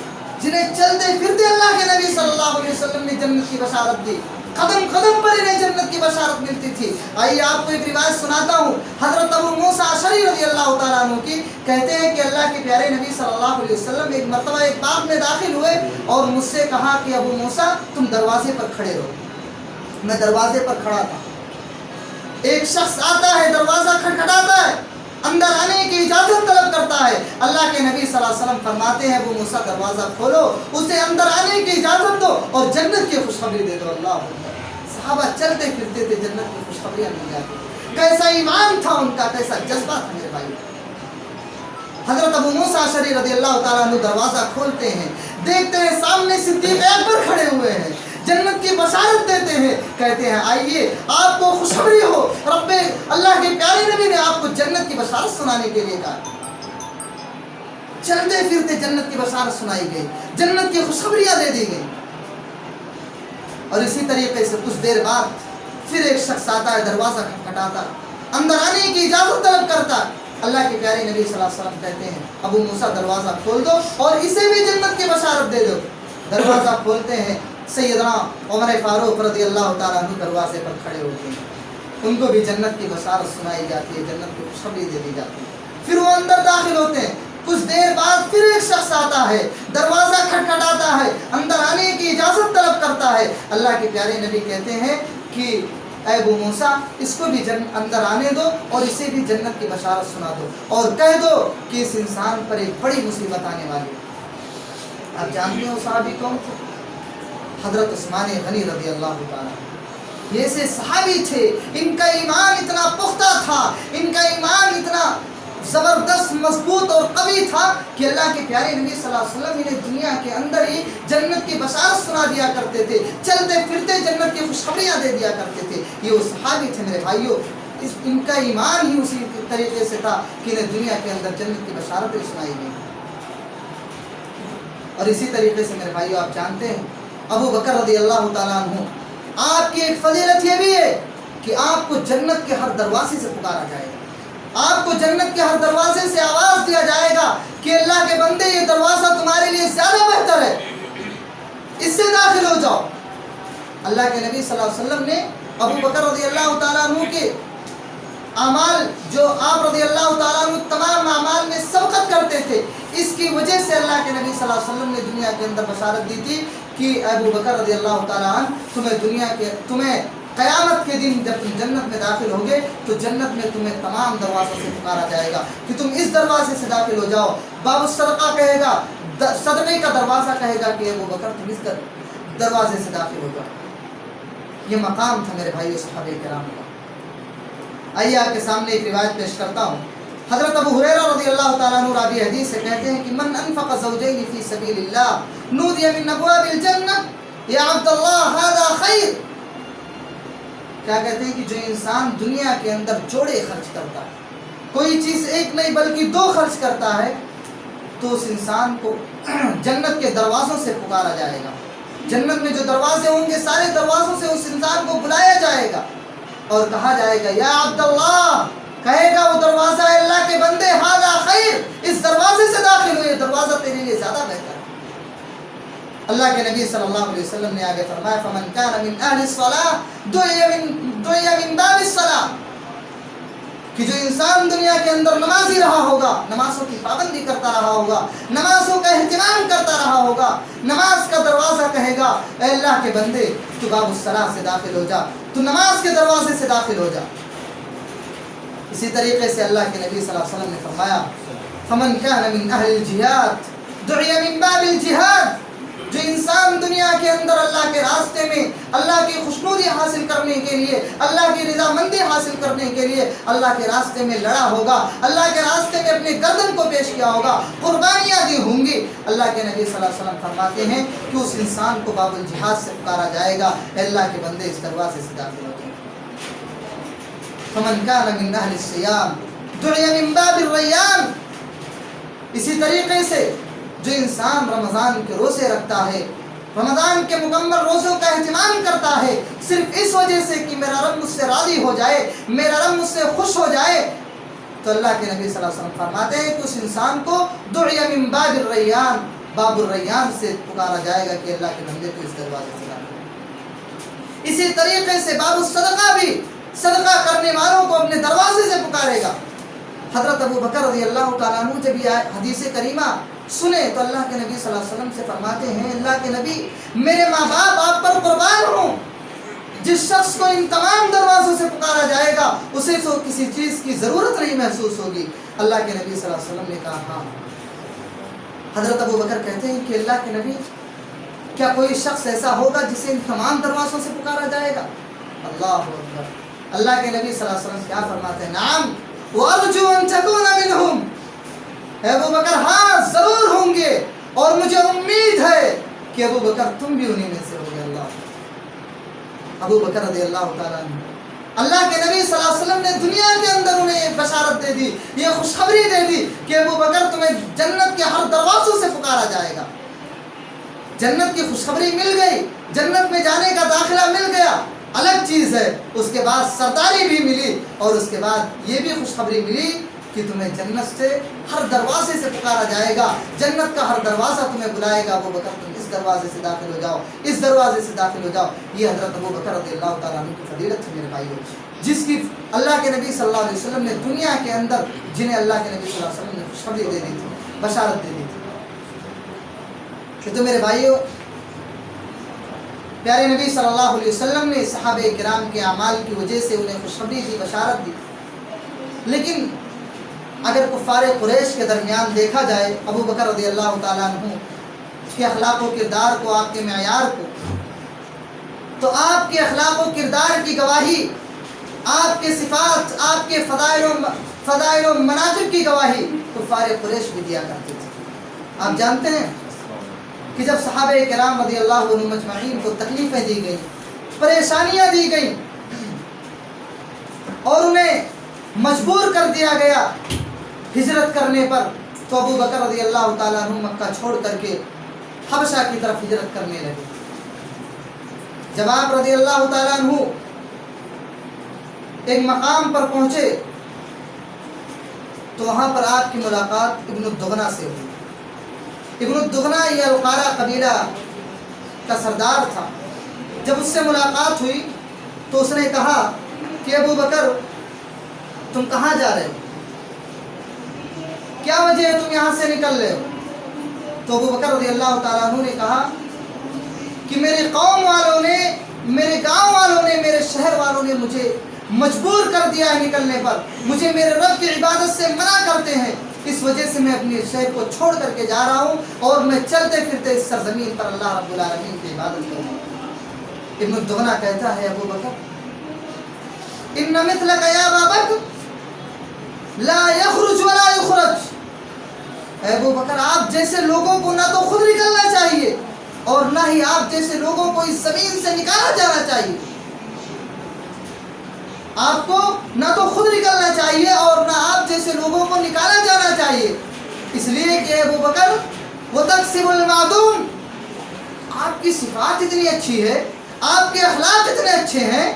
جنہیں چلتے پھرتے اللہ کے نبی صلی اللہ علیہ وسلم نے جنت کی بشارت دی، قدم قدم پر انہیں جنت کی بشارت ملتی تھی۔ آئیے آپ کو ایک روایت سناتا ہوں، حضرت ابو موسیٰ اشعری رضی اللہ تعالیٰ عنہ کی، کہتے ہیں کہ اللہ کے پیارے نبی صلی اللہ علیہ وسلم ایک مرتبہ ایک باغ میں داخل ہوئے اور مجھ سے کہا کہ ابو موسیٰ تم دروازے پر کھڑے رہو۔ میں دروازے پر کھڑا تھا، ایک شخص آتا ہے دروازہ کھٹکھٹاتا ہے، اندر آنے کی اجازت طلب کرتا ہے۔ اللہ کے نبی صلی اللہ علیہ وسلم فرماتے ہیں ابو موسیٰ دروازہ کھولو، اسے اندر آنے کی اجازت دو اور جنت کی خوشخبری دے دو۔ اللہ اکبر۔ صحابہ چلتے پھرتے تھے، جنت کی خوشخبریاں مل جاتی تھیں۔ کیسا ایمان تھا ان کا، کیسا جذبہ تھا میرے بھائی۔ حضرت ابو موسیٰ اشعری رضی اللہ تعالیٰ عنہ دروازہ کھولتے ہیں، دیکھتے ہیں سامنے صدیق اکبر کھڑے ہوئے ہیں، جنت کی بشارت دیتے ہیں، کہتے ہیں آئیے آپ کو خوشخبری ہو، رب اللہ کے پیارے نبی نے آپ کو جنت کی بشارت سنانے کے لیے کہا۔ چلتے پھرتے جنت کی بشارت سنائی گئی، جنت کی خوشخبریاں دے دی گئی۔ اور اسی طریقے سے کچھ دیر بعد پھر ایک شخص آتا ہے، دروازہ کھٹکھٹاتا، اندر آنے کی اجازت طلب کرتا۔ اللہ کے پیارے نبی صلی اللہ علیہ وسلم کہتے ہیں ابو موسیٰ دروازہ کھول دو اور اسے بھی جنت کی بشارت دے دو۔ دروازہ کھولتے ہیں، سیدنا عمر فاروق رضی اللہ تعالیٰ عنہ دروازے پر کھڑے ہوتے ہیں، ان کو بھی جنت کی بشارت سنائی جاتی ہے، جنت کی خوشخبری دے دی جاتی ہے۔ پھر وہ اندر داخل ہوتے ہیں، کچھ دیر بعد پھر ایک شخص آتا ہے، دروازہ کھٹکھٹاتا ہے، اندر آنے کی اجازت طلب کرتا ہے۔ اللہ کے پیارے نبی کہتے ہیں کہ اے ابو موسیٰ اس کو بھی اندر آنے دو اور اسے بھی جنت کی بشارت سنا دو اور کہہ دو کہ اس انسان پر ایک بڑی مصیبت آنے والی ہے۔ آپ جانتے ہو صحابی کون تھے؟ حضرت عثمان غنی رضی اللہ تعالیٰ۔ یہ ایسے صحابی تھے، ان کا ایمان اتنا پختہ تھا، ان کا ایمان اتنا زبردست مضبوط اور قوی تھا کہ اللہ کے پیارے نبی صلی اللہ علیہ وسلم انہیں دنیا کے اندر ہی جنت کی بشارت سنا دیا کرتے تھے، چلتے پھرتے جنت کی خوشخبریاں دے دیا کرتے تھے۔ یہ وہ صحابی تھے میرے بھائیوں، ان کا ایمان ہی اسی طریقے سے تھا کہ انہیں دنیا کے اندر جنت کی بشارتیں سنائی گئی۔ اور اسی طریقے سے میرے بھائیوں آپ جانتے ہیں ابو بکر رضی اللہ تعالیٰ عنہ، آپ کی ایک فضیلت یہ بھی ہے کہ آپ کو جنت کے ہر دروازے سے پکارا جائے گا، آپ کو جنت کے ہر دروازے سے آواز دیا جائے گا کہ اللہ کے بندے یہ دروازہ تمہارے لیے زیادہ بہتر ہے، اس سے داخل ہو جاؤ۔ اللہ کے نبی صلی اللہ علیہ وسلم نے ابو بکر رضی اللہ تعالیٰ عنہ کے اعمال، جو آپ رضی اللہ تعالیٰ عنہ تمام اعمال میں سبقت کرتے تھے، اس کی وجہ سے اللہ کے نبی صلی اللہ علیہ وسلم نے دنیا کے اندر بشارت دی تھی کہ ابو بکر رضی اللہ تعالیٰ عنہ تمہیں قیامت کے دن جب تم جنت میں داخل ہوگے تو جنت میں تمہیں تمام دروازوں سے پکارا جائے گا کہ تم اس دروازے سے داخل ہو جاؤ۔ باب الصدقہ کہے گا، صدقے کا دروازہ کہے گا کہ ابو بکر تم اس دروازے سے داخل ہو جاؤ۔ یہ مقام تھا میرے بھائیو صحابہ کرام کا۔ آئیے آپ کے سامنے ایک روایت پیش کرتا ہوں۔ حضرت ابو ہریرہ رضی اللہ تعالیٰ عنہ راوی حدیث سے کہتے ہیں کہ من انفق زوجین فی سبیل اللہ نودی من ابواب الجنہ یا عبد اللہ ھذا خیر۔ کیا کہتے ہیں کہ جو انسان دنیا کے اندر جوڑے خرچ کرتا ہے، کوئی چیز ایک نہیں بلکہ دو خرچ کرتا ہے، تو اس انسان کو جنت کے دروازوں سے پکارا جائے گا۔ جنت میں جو دروازے ہوں گے سارے دروازوں سے اس انسان کو بلایا جائے گا اور کہا جائے گا یا عبداللہ، کہے گا وہ دروازہ اللہ کے بندے ھذا خیر، اس دروازے سے داخل ہوئے، دروازہ تیرے لیے زیادہ بہتر ہے۔ اللہ کے نبی صلی اللہ علیہ وسلم نے آگے فرمایا فمن کان من اہل الصلاۃ دعی من باب الصلاۃ، کہ جو انسان دنیا کے اندر نمازی رہا ہوگا، نمازوں کی پابندی کرتا رہا ہوگا، نمازوں کا اہتمام کرتا رہا ہوگا، نماز کا دروازہ کہے گا اے اللہ کے بندے تو باب الصلاۃ سے داخل ہو جا، تو نماز کے دروازے سے داخل ہو جا۔ اسی طریقے سے اللہ کے نبی صلی اللہ علیہ وسلم نے فرمایا فمن کان من اہل الجہاد دعی من باب الجہاد، جو انسان دنیا کے اندر اللہ کے راستے میں اللہ کی خوشنودی حاصل کرنے کے لیے، اللہ کی رضامندی حاصل کرنے کے لیے اللہ کے راستے میں لڑا ہوگا، اللہ کے راستے میں اپنے گردن کو پیش کیا ہوگا، قربانیاں دی ہوں گی. اللہ کے نبی صلی اللہ علیہ وسلم فرماتے ہیں کہ اس انسان کو باب الجہاد سے پکارا جائے گا, اے اللہ کے بندے اس دروازے سے داخل ہو جائیں. فمن کان من اہل الصیام دعی من باب الریان. اسی طریقے سے جو انسان رمضان کے روزے رکھتا ہے, رمضان کے مکمل روزوں کا اہتمام کرتا ہے صرف اس وجہ سے کہ میرا رب مجھ سے راضی ہو جائے, میرا رب مجھ سے خوش ہو جائے, تو اللہ کے نبی صلی اللہ علیہ وسلم فرماتے ہیں کہ اس انسان کو دعی من باب الریان, باب الریان سے پکارا جائے گا کہ اللہ کے بندے کو اس دروازے سے داخل ہو. اسی طریقے سے باب الصدقہ بھی صدقہ کرنے والوں کو اپنے دروازے سے پکارے گا. حضرت ابو بکر رضی اللہ تعالیٰ عنہ جب یہ حدیث کریمہ سنے تو اللہ کے نبی صلی اللہ علیہ وسلم سے فرماتے ہیں, اللہ کے نبی میرے ماں باپ آپ پر قربان ہوں, جس شخص کو ان تمام دروازوں سے پکارا جائے گا اسے تو کسی چیز کی ضرورت نہیں محسوس ہوگی. اللہ کے نبی صلی اللہ علیہ وسلم نے کہا ہاں. حضرت ابو بکر کہتے ہیں کہ اللہ کے نبی کیا کوئی شخص ایسا ہوگا جسے ان تمام دروازوں سے پکارا جائے گا؟ اللہ اکبر. اللہ کے نبی صلی اللہ علیہ وسلم کیا فرماتے ہیں, نعم وارجو ان تکون منہم. ابو بکر ہاں ضرور ہوں گے, اور مجھے امید ہے کہ ابو بکر تم بھی انہی میں سے ہو گے. اللہ ابو بکر رضی اللہ تعالیٰ عنہ, اللہ کے نبی صلی اللہ علیہ وسلم نے دنیا کے اندر انہیں ایک بشارت دے دی, یہ خوشخبری دے دی کہ ابو بکر تمہیں جنت کے ہر دروازوں سے پکارا جائے گا. جنت کی خوشخبری مل گئی, جنت میں جانے کا داخلہ مل گیا, الگ چیز ہے. اس کے بعد سرداری بھی ملی, اور اس کے بعد یہ بھی خوشخبری ملی کہ تمہیں جنت سے ہر دروازے سے پکارا جائے گا, جنت کا ہر دروازہ تمہیں بلائے گا, ابو بکر تم اس دروازے سے داخل ہو جاؤ, اس دروازے سے داخل ہو جاؤ. یہ حضرت ابو بکر رضی اللہ تعالیٰ عنہ کی فضیلت ہے میرے بھائیو, جس کی اللہ کے نبی صلی اللہ علیہ وسلم نے دنیا کے اندر, جنہیں اللہ کے نبی صلی اللہ علیہ وسلم نے خوشخبری دے دی تھی, بشارت دے دی تھی. کہ تو میرے بھائیو, پیارے نبی صلی اللہ علیہ وسلم نے صحابہ کرام کے اعمال کی وجہ سے انہیں خوشخبری دی, بشارت دی. لیکن اگر کفار قریش کے درمیان دیکھا جائے ابو بکر رضی اللہ تعالیٰ عنہ کے اخلاق و کردار کو, آپ کے معیار کو, تو آپ کے اخلاق و کردار کی گواہی, آپ کے صفات, آپ کے فضائل و مناقب کی گواہی کفار قریش بھی دیا کرتے تھے. آپ جانتے ہیں کہ جب صحابہ کرام رضی اللہ عنہم اجمعین کو تکلیفیں دی گئیں, پریشانیاں دی گئیں, اور انہیں مجبور کر دیا گیا ہجرت کرنے پر, تو ابو بکر رضی اللہ تعالیٰ عنہ مکہ چھوڑ کر کے حبشہ کی طرف ہجرت کرنے لگے. جب آپ رضی اللہ تعالیٰ عنہ ایک مقام پر پہنچے تو وہاں پر آپ کی ملاقات ابن الدغنہ سے ہوئی. ابن الدغنہ یہ القارہ قبیلہ کا سردار تھا. جب اس سے ملاقات ہوئی تو اس نے کہا کہ ابو بکر تم کہاں جا رہے ہو, کیا وجہ ہے تم یہاں سے نکل رہے ہو؟ تو ابو بکر رضی اللہ تعالیٰ عنہ نے کہا کہ میرے قوم والوں نے, میرے گاؤں والوں نے, میرے شہر والوں نے مجھے مجبور کر دیا ہے نکلنے پر, مجھے میرے رب کی عبادت سے منع کرتے ہیں, اس وجہ سے میں اپنے شہر کو چھوڑ کر کے جا رہا ہوں, اور میں چلتے پھرتے اس سرزمین پر اللہ رب العالمین کی عبادت کروں. ابن الدغنہ کہتا ہے ابو بکر ان مثلک یا ابا بکر لا یخرج ولا یخرج. اے ابو بکر آپ جیسے لوگوں کو نہ تو خود نکلنا چاہیے اور نہ ہی آپ جیسے لوگوں کو اس زمین سے نکالا جانا چاہیے. آپ کو نہ تو خود نکلنا چاہیے اور نہ آپ جیسے لوگوں کو نکالا جانا چاہیے, اس لیے کہ ابو بکر وتکسب المعدوم, آپ کی صفات اتنی اچھی ہے, آپ کے اخلاق اتنے اچھے ہیں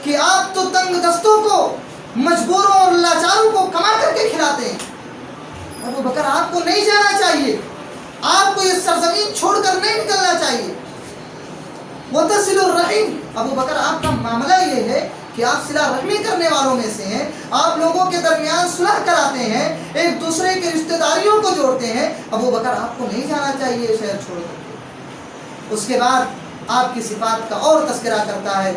کہ آپ تو تنگ دستوں کو, مجبوروں اور لاچاروں کو کما کر کے کھلاتے ہیں. ابو بکر آپ کو نہیں جانا چاہیے, آپ کو یہ سرزمین چھوڑ کر نہیں نکلنا چاہیے. وتصل الرحیم, ابو بکر آپ کا معاملہ یہ ہے کہ آپ صلہ رحمی کرنے والوں میں سے ہیں, آپ لوگوں کے درمیان صلح کراتے ہیں, ایک دوسرے کے رشتہ داریوں کو جوڑتے ہیں. ابو بکر آپ کو نہیں جانا چاہیے شہر چھوڑ کر. اس کے بعد آپ کی صفات کا اور تذکرہ کرتا ہے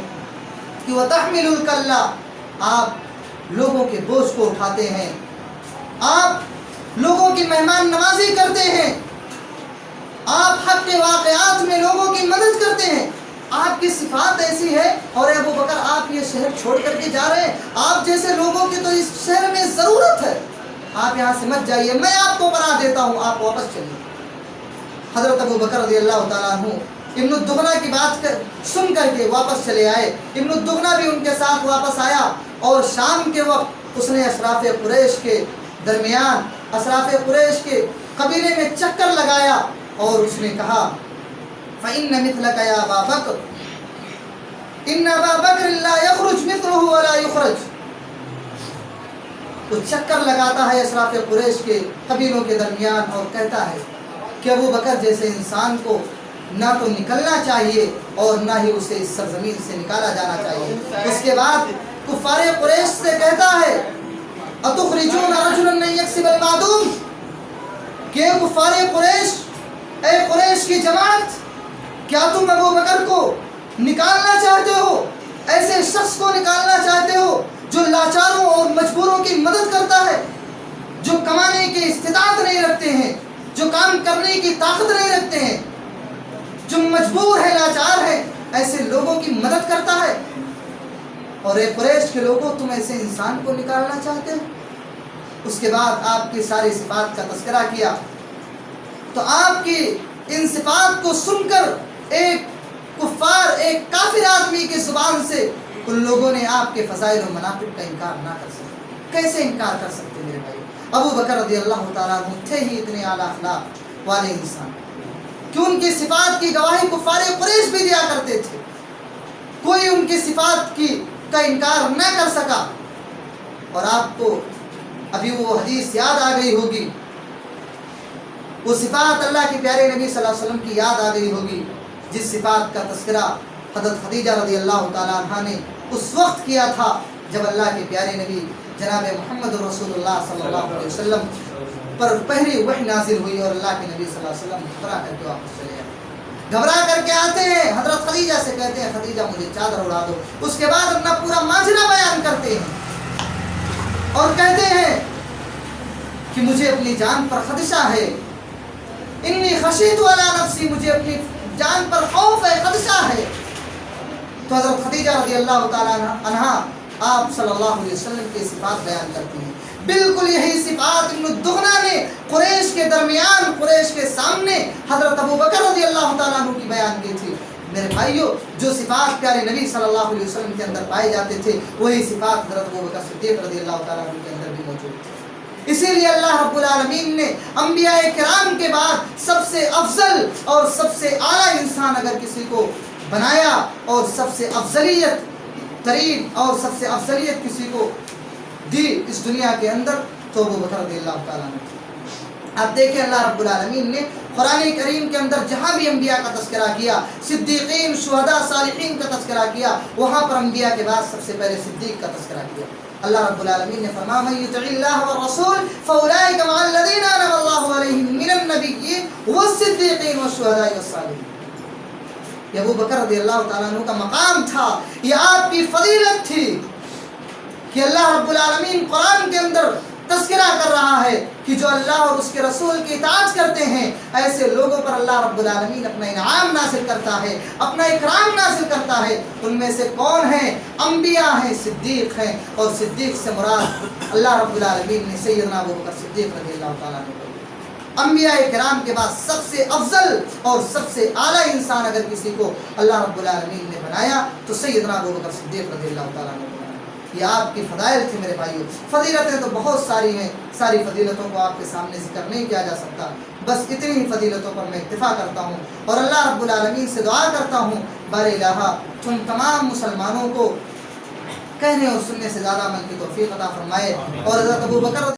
کہ وتحمل الکلہ, آپ لوگوں کے بوجھ کو اٹھاتے ہیں, آپ لوگوں کی مہمان نوازی کرتے ہیں, آپ حق کے واقعات میں لوگوں کی مدد کرتے ہیں. آپ کی صفات ایسی ہے, اور ابو بکر آپ یہ شہر چھوڑ کر کے جا رہے ہیں, آپ جیسے لوگوں کی تو اس شہر میں ضرورت ہے, آپ یہاں سے مت جائیے, میں آپ کو بنا دیتا ہوں, آپ واپس چلیے. حضرت ابو بکر رضی اللہ تعالیٰ عنہ ابن الدغنا کی بات سن کر کے واپس چلے آئے. ابن الدغنا بھی ان کے ساتھ واپس آیا اور شام کے وقت اس نے اشراف قریش کے درمیان، اشراف قریش کے قبیلے میں چکر لگایا اور اس نے کہا فَإِنَّ مِثْلَكَ يَا أَبَا بَكْرٍ إِنَّ أَبَا بَكْرٍ لَا يَخْرُجْ مِثْلُهُ وَلَا يُخْرَجْ. تو چکر لگاتا ہے اشراف قریش کے قبیلوں کے درمیان اور کہتا ہے کہ ابو بکر جیسے انسان کو نہ تو نکلنا چاہیے اور نہ ہی اسے اس سرزمین سے نکالا جانا چاہیے. اس کے بعد کفار قریش سے کہتا ہے اتخرجون رجلا من یکسب المعدوم، کہ کفار قریش، اے قریش کی جماعت، کیا تم ابو بکر کو نکالنا چاہتے ہو، ایسے شخص کو نکالنا چاہتے ہو جو لاچاروں اور مجبوروں کی مدد کرتا ہے، جو کمانے کی استطاعت نہیں رکھتے ہیں، جو کام کرنے کی طاقت نہیں رکھتے ہیں، جو مجبور ہے، لاچار ہے، ایسے لوگوں کی مدد کرتا ہے، اور اے قریش کے لوگوں تم ایسے انسان کو نکالنا چاہتے ہو. اس کے بعد آپ کی ساری صفات کا تذکرہ کیا. تو آپ کی ان صفات کو سن کر ایک کفار، ایک کافر آدمی کی زبان سے ان لوگوں نے آپ کے فضائل و مناقب کا انکار نہ کر سکے. کیسے انکار کر سکتے میرے بھائی؟ ابو بکر رضی اللہ تعالیٰ عنہ تھے ہی اتنے اعلیٰ اخلاق والے انسان کہ ان کی صفات کی گواہی کفار قریش بھی دیا کرتے تھے. کوئی ان کی صفات کا انکار نہ کر سکا. اور آپ کو ابھی وہ حدیث یاد آ گئی ہوگی، وہ صفات اللہ کے پیارے نبی صلی اللہ علیہ وسلم کی یاد آ گئی ہوگی جس صفات کا تذکرہ حضرت خدیجہ رضی اللہ تعالیٰ عنہ نے اس وقت کیا تھا جب اللہ کے پیارے نبی جناب محمد رسول اللہ صلی اللہ علیہ وسلم پر پہلی وحی نازل ہوئی اور اللہ کے نبی صلی اللہ علیہ وسلم گھبرا کر کے واپس چلے گئے. گھبرا کر کے آتے ہیں، حضرت خدیجہ سے کہتے ہیں خدیجہ مجھے چادر اڑا دو. اس کے بعد اپنا پورا ماجرا بیان کرتے ہیں اور کہتے ہیں کہ مجھے اپنی جان پر خدشہ ہے، انی خشیت علی نفسی، مجھے اپنی جان پر خوف ہے، خدشہ ہے. تو حضرت خدیجہ رضی اللہ تعالیٰ عنہا آپ صلی اللہ علیہ وسلم کی صفات بیان کرتی ہیں. بالکل یہی صفات ابن الدغنا نے قریش کے درمیان، قریش کے سامنے حضرت ابو بکر رضی اللہ تعالیٰ عنہ کی بیان کی تھی. میرے بھائیوں، جو صفات پیارے نبی صلی اللہ علیہ وسلم کے اندر پائے جاتے تھے وہی صفات حضرت ابو بکر صدیق رضی اللہ تعالیٰ عنہ کے اندر بھی موجود تھی. اسی لیے اللہ رب العالمین نے انبیاء کرام کے بعد سب سے افضل اور سب سے اعلیٰ انسان اگر کسی کو بنایا اور سب سے افضلیت ترین اور سب سے افضلیت کسی کو دی اس دنیا کے اندر تو ابو بکر رضی اللہ تعالیٰ عنہ. آپ دیکھیں اللہ رب العالمین نے قرآن کریم کے اندر جہاں بھی انبیاء کا تذکرہ کیا، صدیقین، شہداء، صالحین کا تذکرہ کیا، وہاں پر انبیاء کے بعد سب سے پہلے صدیق کا تذکرہ کیا. اللہ رب العالمین نے فرمایا من یطع اللہ والرسول فاولئک مع الذین انعم اللہ علیہم من النبیین والصدیقین والشہداء والصالحین. یہ ابو بکر رضی اللہ تعالیٰ عنہ کا مقام تھا، یہ آپ کی فضیلت تھی کہ اللہ رب العالمین قرآن کے اندر تذکرہ کر رہا ہے کہ جو اللہ اور اس کے رسول کی اطاعت کرتے ہیں ایسے لوگوں پر اللہ رب العالمین اپنا انعام نازل کرتا ہے، اپنا اکرام نازل کرتا ہے. ان میں سے کون ہیں؟ انبیاء ہیں، صدیق ہیں، اور صدیق سے مراد اللہ رب العالمین نے سیدنا ابو بکر صدیق رضی اللہ تعالیٰ عنہ. انبیاء کرام کے بعد سب سے افضل اور سب سے اعلیٰ انسان اگر کسی کو اللہ رب العالمین نے بنایا تو سیدنا ابو بکر صدیق رضی اللہ تعالیٰ عنہ. یہ آپ کی فضائل تھے میرے بھائیوں. فضیلتیں تو بہت ساری ہیں، ساری فضیلتوں کو آپ کے سامنے ذکر نہیں کیا جا سکتا. بس اتنی ہی فضیلتوں پر میں اکتفا کرتا ہوں اور اللہ رب العالمین سے دعا کرتا ہوں بار الہ تم تمام مسلمانوں کو کہنے اور سننے سے زیادہ عمل کی توفیق عطا فرمائے. اور حضرت ابو بکر